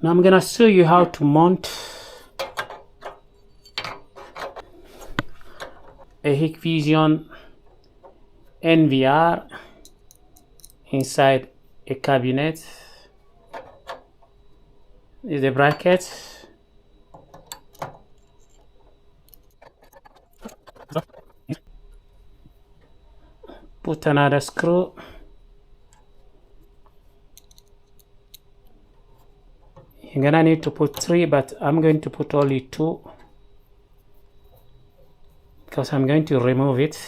Now I'm gonna show you how to mount a Hikvision NVR inside a cabinet. Is the bracket. Put another screw. You're gonna need to put 3, but I'm going to put only 2 because I'm going to remove it.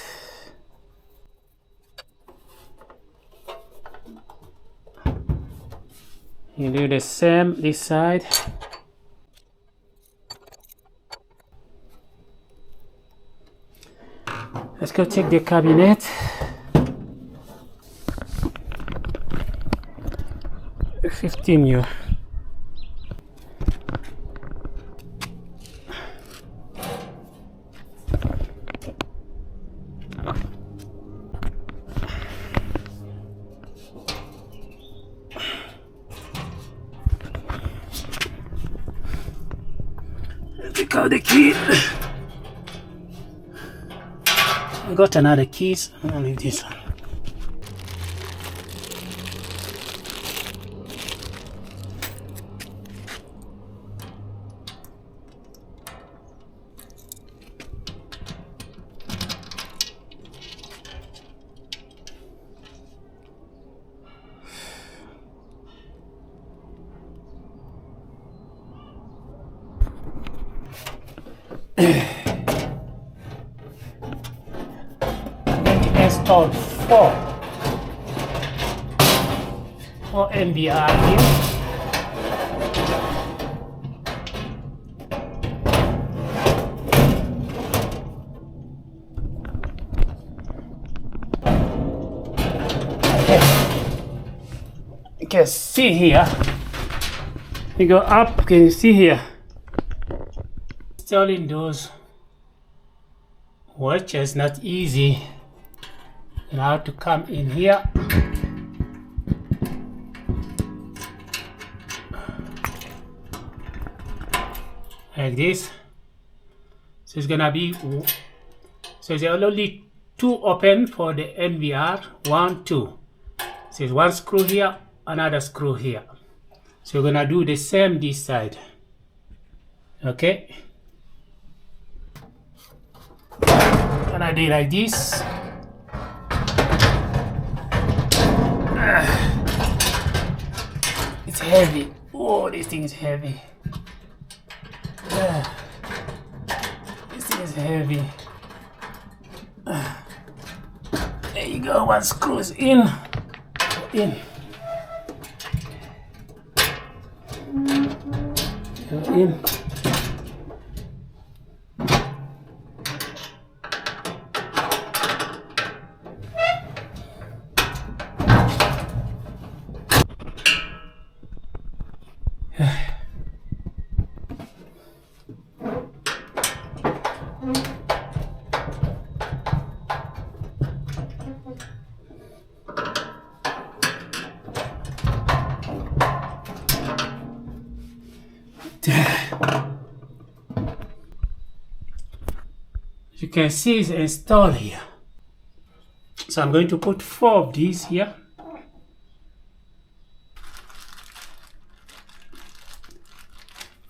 You do the same this side. Let's go check the cabinet. 15U. Take out the key. I got another keys. I'll leave this one. Installed 4 NVR here. You can see here. You go up. Can you see here? Installing those watches not easy. You have to come in here. Like this. So it's gonna be, so there are only 2 open for the NVR, 1, 2. So there's 1 screw here, another screw here. So we're gonna do the same this side. Okay. And I do like this. It's heavy. Oh, this thing is heavy. This thing is heavy. There you go. 1 screws in. In. Go in. You can see it's installed here. So I'm going to put 4 of these here.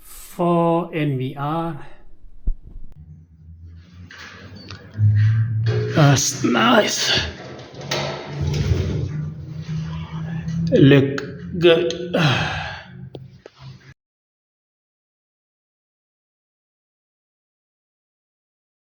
For NVR. That's nice. Look good.